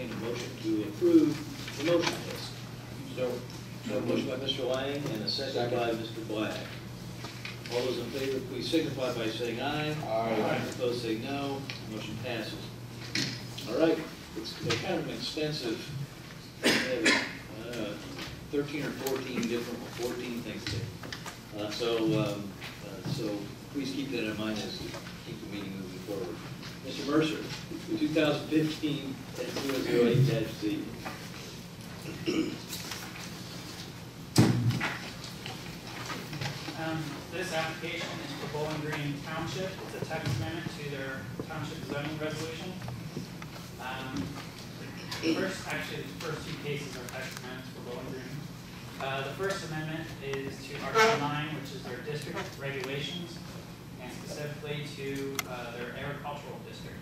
entertain a motion to approve the motion list. So motion by Mr. Lang and a second by Mr. Black. All those in favor, please signify by saying aye. Aye. Opposed, say no. Motion passes. All right, it's kind of an extensive, 13 or 14 different, 14 things there. So please keep that in mind as we keep the meeting moving forward. Mr. Mercer, 2015-208-Z. This application is for Bowling Green Township. It's a text amendment to their township zoning resolution. The first two cases are text amendments for Bowling Green. The first amendment is to Article 9, which is their district regulations, and specifically to their agricultural district.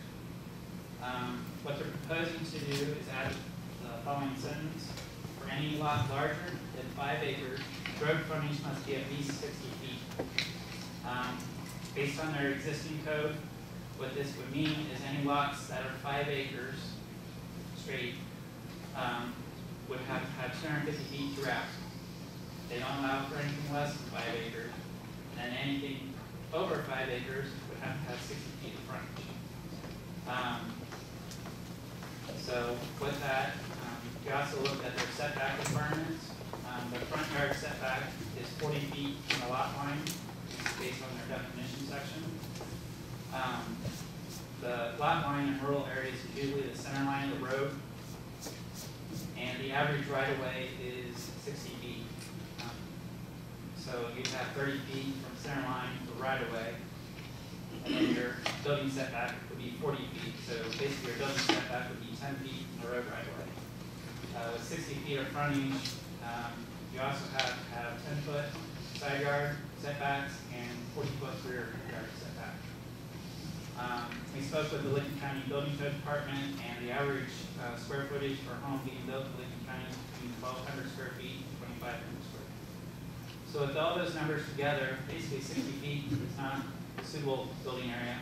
What they're proposing to do is add the following sentence: for any lot larger than 5 acres, road frontage must be at least 60 feet. Based on their existing code, what this would mean is any lots that are 5 acres straight would have to have 250 feet throughout. They don't allow for anything less than 5 acres, and anything over 5 acres would have to have 60 feet of frontage. So with that, we also looked at their setback requirements. The front yard setback is 40 feet from the lot line, based on their definition section. The lot line in rural areas is usually the center line of the road, and the average right-of-way is 60 feet. So you have 30 feet from center line to right-of-way, and your building setback would be 40 feet. So basically your building setback would be 10 feet from the road right-of-way. With 60 feet of frontage, you also have to have 10-foot side yard setbacks and 40-foot rear yard setback. We spoke with the Lincoln County Building Code Department, and the average square footage for a home being built in Lincoln County is between 1,200 square feet and 2,500 square feet. So with all those numbers together, basically 60 feet is not a suitable building area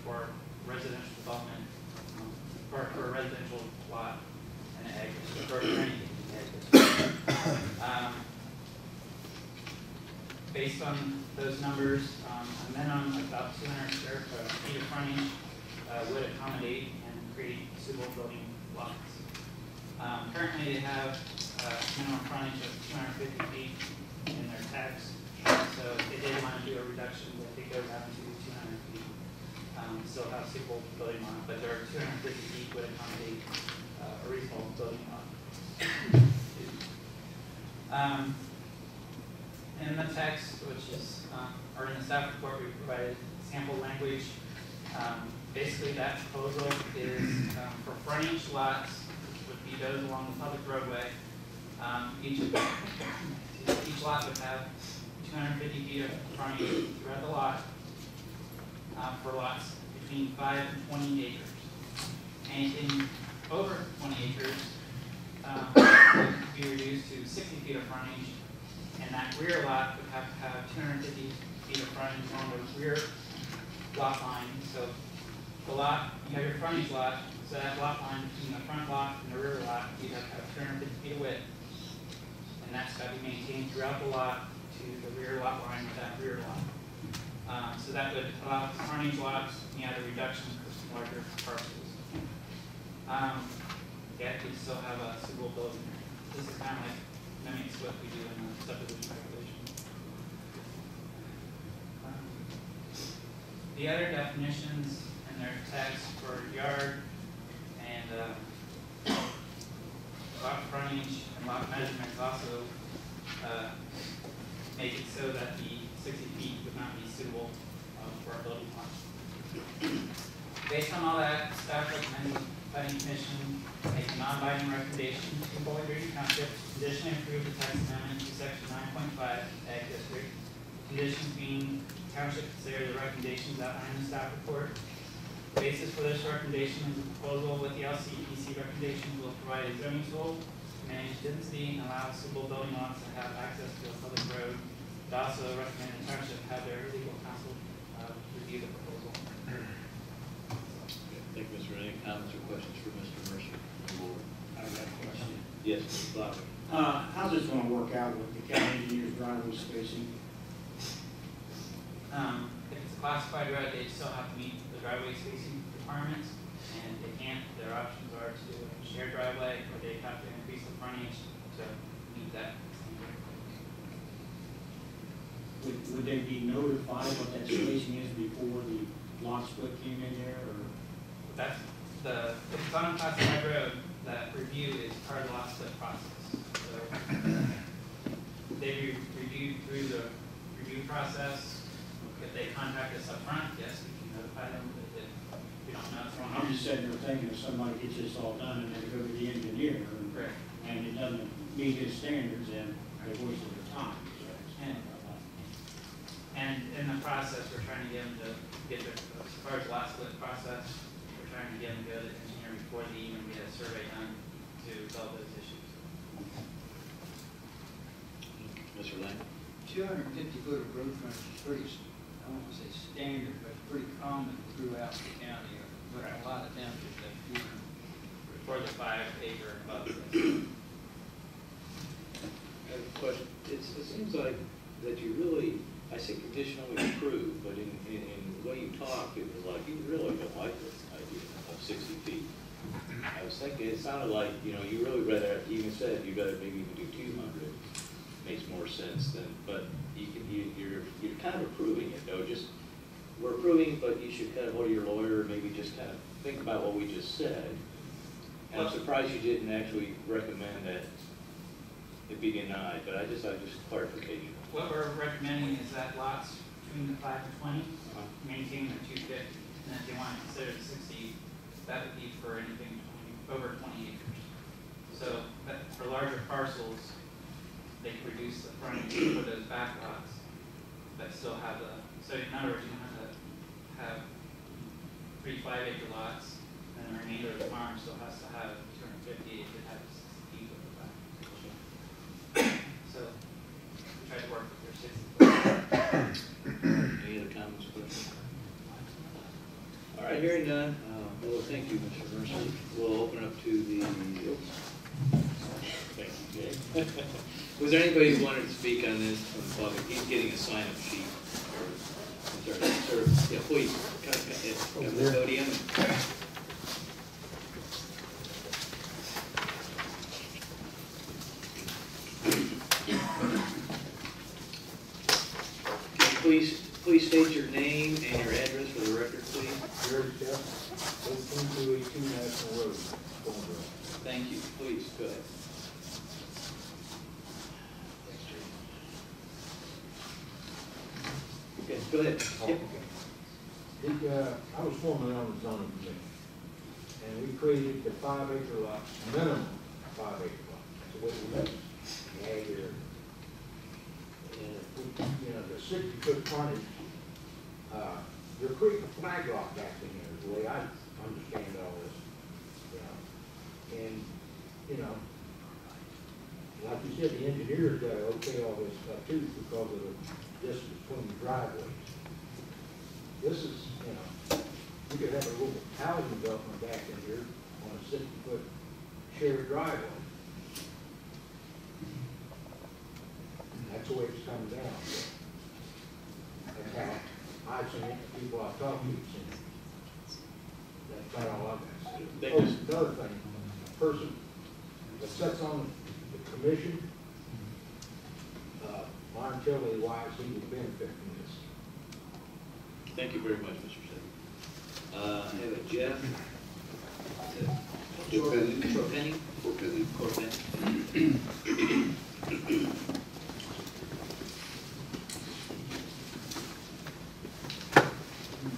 for residential development, or for a residential lot and an ag district, or for anything. Based on those numbers, a minimum of about 200 square feet of frontage would accommodate and create suitable building lots. Currently, they have a minimum frontage of 250 feet in their tax, so if they did want to do a reduction, they could go down to 200 feet. Still have suitable building lot, but their 250 feet would accommodate a reasonable building lot. In the text, which is, or in the staff report, we provided sample language. Basically, that proposal is for frontage lots, which would be those along the public roadway. Each lot would have 250 feet of frontage throughout the lot for lots between 5 and 20 acres. Anything over 20 acres would be reduced to 60 feet of frontage, and that rear lot would have to have 250 feet of frontage on the rear lot line. So the lot, you have your frontage lot, so that lot line between the front lot and the rear lot, you have to have 250 feet of width, and that's got to be maintained throughout the lot to the rear lot line of that rear lot. So that would allow frontage lots, and you have a reduction for some larger parcels. Yet we still have a suitable building. This is kind of like mimics what we do in the subdivision regulation. The other definitions in their text for yard and lot frontage and lot measurements also make it so that the 60 feet would not be suitable for a building lot. Based on all that, staff recommends the Planning Commission make a non-binding recommendation to Bowling Green Township to conditionally approve the text amendment to section 9.5 Ag District. Conditions being Township consider the recommendations outlined in the staff report. The basis for this recommendation is a proposal with the LCPC recommendations will provide a zoning tool to manage density and allow suitable building lots to have access to a public road. It also recommend the Township have their legal counsel review the proposal. Thank you, Mr. Rennie. Comments or questions for Mr. Mercer? I got a question. Yes, Mr. Lowry. How's this gonna work out with the county engineer's driveway spacing? If it's a classified road, they still have to meet the driveway spacing requirements, and they can't, their options are to share driveway, or they have to increase the frontage to meet that standard. Would they be notified what that spacing is before the lot split came in there, or? That's if it's on a classified road, that review is part of the lot split process. So they reviewed through the review process. If they contact us up front, yes, we can notify them, but if we don't know what's going I'm on. just sitting there thinking if somebody gets this all done and then go to the engineer and, Correct. and it doesn't meet his standards, then they wasted their time. And in the process, we're trying to get them to get the, as far as the lot split process, we're trying to get them to go to the engineer before they even get a survey done to resolve those issues. Mr. Lang? 250 foot of road frontage is pretty, I don't want to say standard, but pretty common throughout the county. But a lot of townships have 200. For the 5 acre above. I have a question. It seems like that you really, I say conditionally approved, but in the way you talked, it was like you really don't like this idea of 60 feet. I was thinking, it sounded like, you know, you really rather, you even said you better maybe even do 200. Makes more sense than, but you're kind of approving it though. Just, we're approving, but you should kind of go to your lawyer, maybe just kind of think about what we just said. And I'm surprised you didn't actually recommend that it be denied, but I just clarification. What we're recommending is that lots between the 5 and 20 maintain the 250, and if they want to consider the 60, that would be for anything over 20 acres. So, but for larger parcels, they can reduce the frontage for those back lots, but still have the, so in other words, you have to have 3 5-acre lots, and the remainder of the farm still has to have 250 to have 60 feet of the back. So, we tried to work with their 60 foot. Any other comments, questions? All right, hearing none, well, thank you, Mr. Mercer. We'll open up to the, thank you, Jay. Was there anybody who wanted to speak on this from the public? He's getting a sign-up sheet. Sir, yeah, please, come to the podium. Please state your name and your address for the record, please. George Jeff, 18282 National Road, Stoneboro. Thank you. Please, go ahead. Okay, go ahead. Yep. I was formerly on the zoning committee, and we created the 5-acre lots, minimum 5-acre lots. So what we let you have here, and if we, you know, the 60-foot frontage, you're creating a flag lot back in here, is the way I understand all this, you know. And, you know, like you said, the engineer's got to okay all this stuff too because of the distance between the driveways. This is, you know, you could have a little housing development back in here on a 60-foot shared driveway. That's the way it's coming down. That's how I've seen it, people I've talked to have seen it. That's about all I've got to say. Oh, another thing, a person that sits on the commission, monetarily wise, he would benefit from this. Thank you very much, Mr. Sid. I have a Jeff. Corpenny.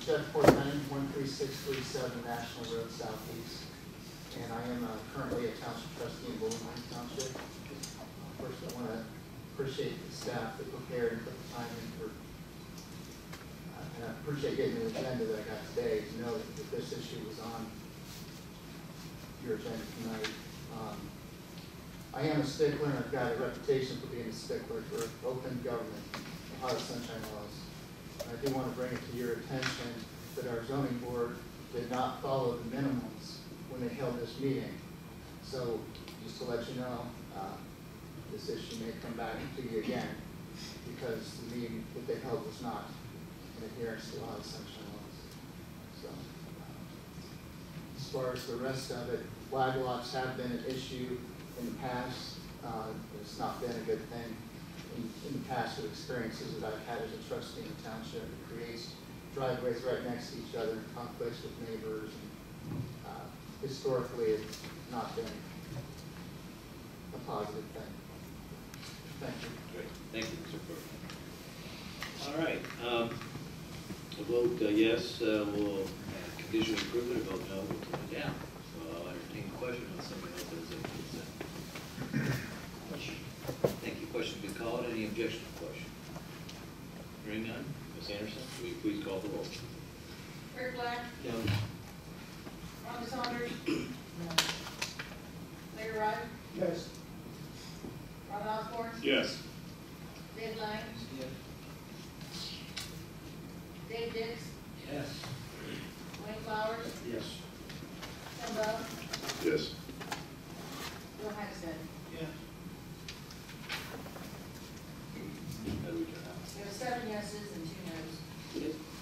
Jeff Portman, 13637 National Road Southeast, and I am currently a township trustee in Willoughby Township. First, I want to appreciate the staff that prepared and put the time in for, and I appreciate getting the agenda that I got today to know that this issue was on your agenda tonight. I am a stickler, and I've got a reputation for being a stickler for open government, Ohio Sunshine Laws. I do want to bring it to your attention that our zoning board did not follow the minimums when they held this meeting. So just to let you know, this issue may come back to you again because the meeting that they held was not in adherence to a lot of sunshine laws. So as far as the rest of it, flag lots have been an issue in the past. It's not been a good thing in the past with experiences that I've had as a trustee in the township. It creates driveways right next to each other, conflicts with neighbors. And, historically, it's not been a positive thing. Thank you. Great, thank you, Mr. Clerk. All right, a vote yes will conditionally approve it, a vote no will turn it down. So I'll entertain a question on something else that is in consent. Thank you. Question been called. Any objection to the question? Hearing none. Ms. Anderson, will you please call the roll? Rick Black, No. Rhonda Saunders, Larry Ryder, Yes. Ron Osborne, Yes. Dave Lang, Dave Dix, Yes. Wayne Flowers, Yes. Tim Bow, Yes. Bill Hackstead. Yes. How do we turn out? There are 7 yeses and 2 noes.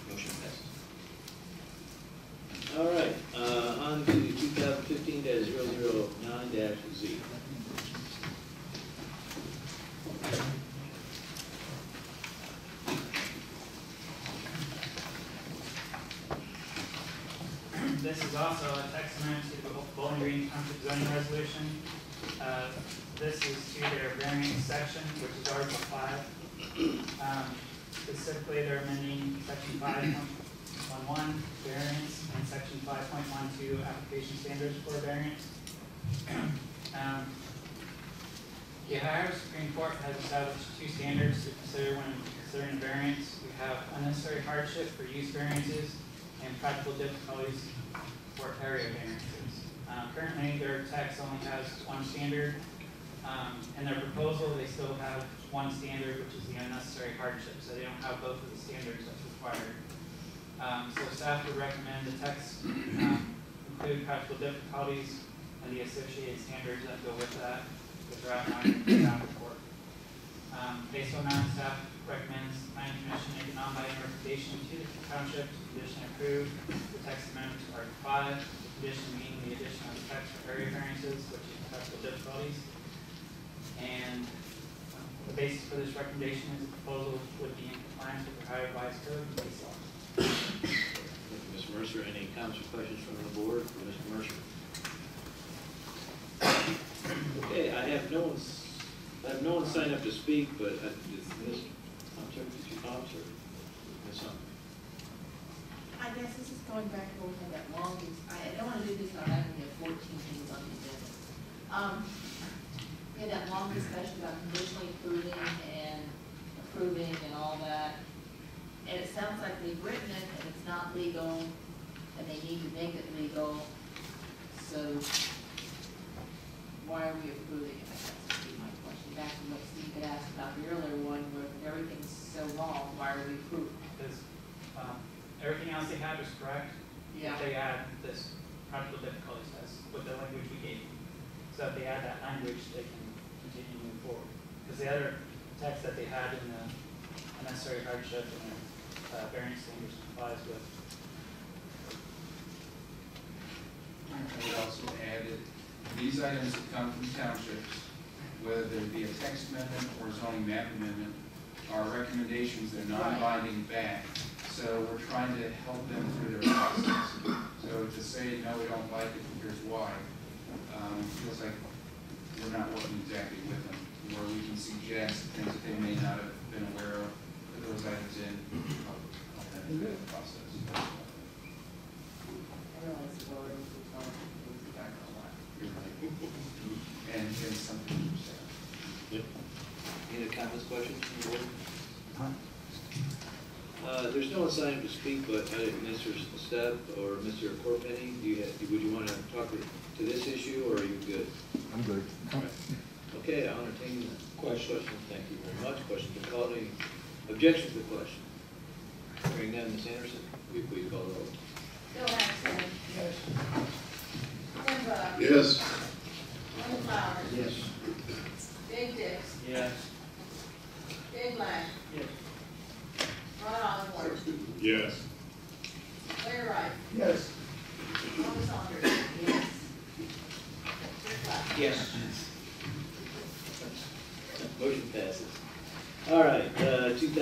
Motion passes. All right, on to 2015-009-Z. This is also a text amendment to the Bowling Green Township zoning resolution. This is to their variance section, which is Article 5. Specifically, they're amending section 5.11 variance and section 5.12 application standards for variance. The Ohio Supreme Court has established 2 standards to consider when considering a variance. We have unnecessary hardship for use variances and practical difficulties for area variances. Currently, their text only has 1 standard. In their proposal, they still have 1 standard, which is the unnecessary hardship, so they don't have both of the standards that's required. So staff would recommend the text include practical difficulties and the associated standards that go with that, which are outlined in the staff report. Based on that, staff recommends the planning commission make a non-binding recommendation to the township to condition approve the text amendment to Article 5, the condition being the addition of the text for area variances, which is practical difficulties. And the basis for this recommendation is the proposal would be in compliance with the Ohio Revised Code and case law. Thank you, Mr. Mercer. Any comments or questions from the board for Mr. Mercer? Okay, I have no one signed up to speak, but is Ms. Hunter, did you comment, or Ms. Hunter? I guess this is going back to what we had that longest, I don't want to do this, but I only have 14 things on the agenda. We had that long discussion about conditionally approving and all that. And it sounds like they've written it and it's not legal and they need to make it legal. So why are we approving it? That's my question. Back to what Steve had asked about the earlier one where everything's so wrong, why are we approving? Because everything else they have is correct. Yeah. They add this practical difficulties test with the language we gave them. So if they add that language, they can continue to move forward. Because the other text that they had in the unnecessary hardship and the variance standards complies with. I would also add that these items that come from townships, whether they be a text amendment or zoning map amendment, are recommendations, they're non-binding back. So we're trying to help them through their process. So to say, no, we don't like it, here's why, feels like we're not working exactly with them, where we can suggest things that they may not have been aware of, put those items in, help them through the process. I realize the word is back on that. You're right. And something you said. Yep. Any other comments, questions from the board? There's no one signed up to speak, but Mr. Stepp or Mr. Corpenny, would you want to talk to this issue, or are you good? I'm good. All right. Okay, I'll entertain the question. Thank you very much. Question been called. Any objection to the question? Hearing none, Ms. Anderson, will you please call the roll? Bill Hackstead, Rupp. Yes. Willie Flowers. Yes. Dave Dix. Yes. Dave Black. Yes. Ron Osborne. Yes. Larry Wright. Yes. Donna Saunders. Yes. Rick Black. Yes. Motion passes. All right,